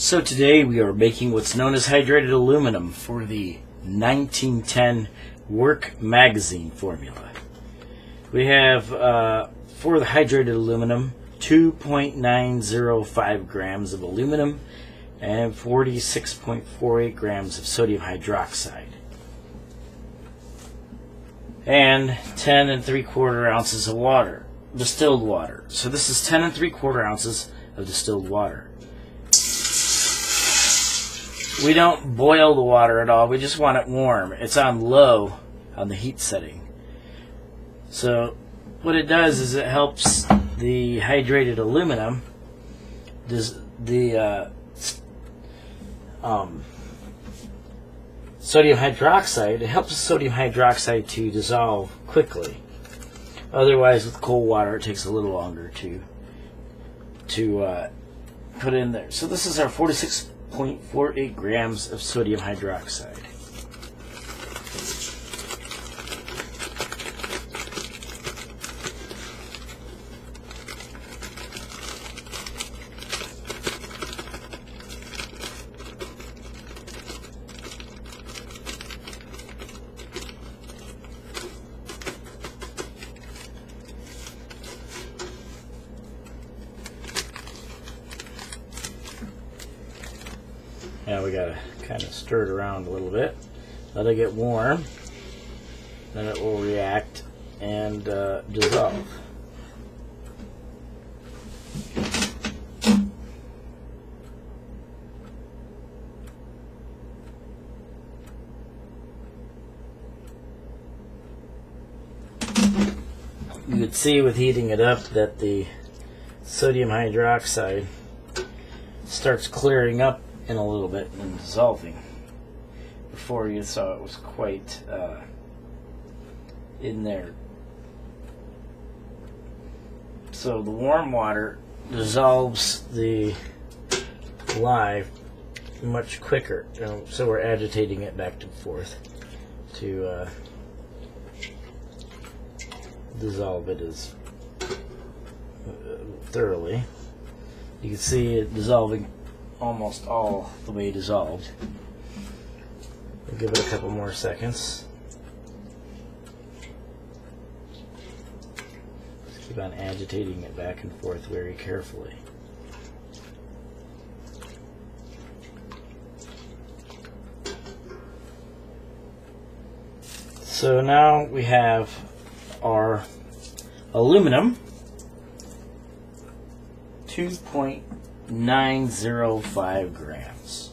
So today we are making what's known as hydrated aluminum for the 1910 Work Magazine formula. We have, for the hydrated aluminum, 2.905 grams of aluminum and 46.48 grams of sodium hydroxide. And 10 3/4 ounces of water, distilled water. So this is 10 3/4 ounces of distilled water. We don't boil the water at all, we just want it warm. It's on low on the heat setting. So what it does is it helps the hydrated aluminum, sodium hydroxide, it helps the sodium hydroxide to dissolve quickly. Otherwise, with cold water, it takes a little longer to put in there. So this is our 46.48 grams of sodium hydroxide. Now we gotta kind of stir it around a little bit, let it get warm, then it will react and dissolve. You could see with heating it up that the sodium hydroxide starts clearing up in a little bit and dissolving. Before you saw it was quite in there. So the warm water dissolves the lye much quicker, so we're agitating it back and forth to dissolve it as thoroughly. You can see it dissolving almost all the way dissolved. We'll give it a couple more seconds. Just keep on agitating it back and forth very carefully. So now we have our aluminum, 2.905 grams.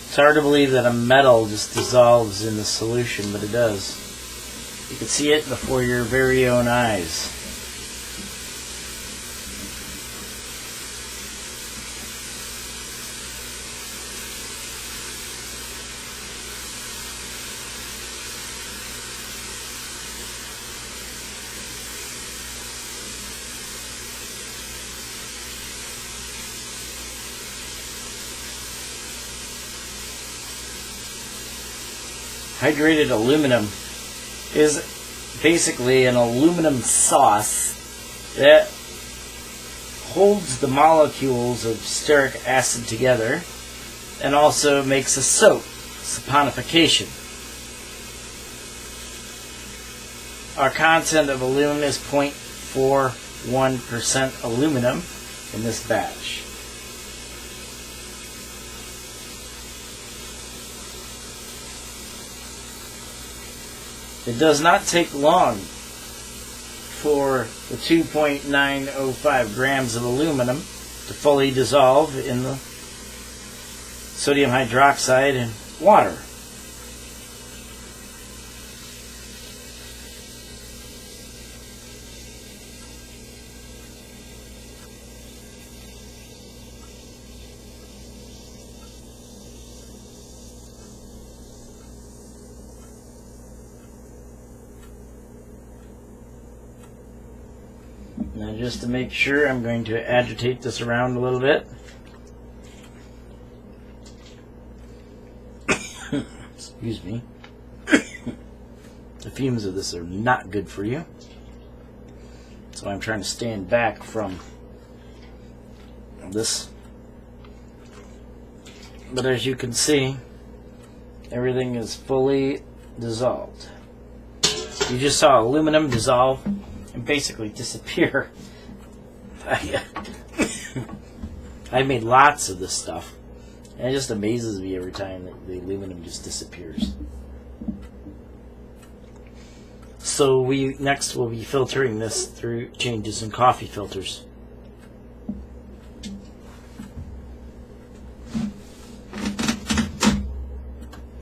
It's hard to believe that a metal just dissolves in the solution, but it does. You can see it before your very own eyes. Hydrated aluminum is basically an aluminum sauce that holds the molecules of stearic acid together and also makes a soap, saponification. Our content of aluminum is 0.41% aluminum in this batch. It does not take long for the 2.905 grams of aluminum to fully dissolve in the sodium hydroxide and water. Now, just to make sure, I'm going to agitate this around a little bit. Excuse me. fumes of this are not good for you. So I'm trying to stand back from this. But as you can see, everything is fully dissolved. You just saw aluminum dissolve and basically disappear. I made lots of this stuff, and it just amazes me every time that the aluminum just disappears. So next we'll be filtering this through changes in coffee filters.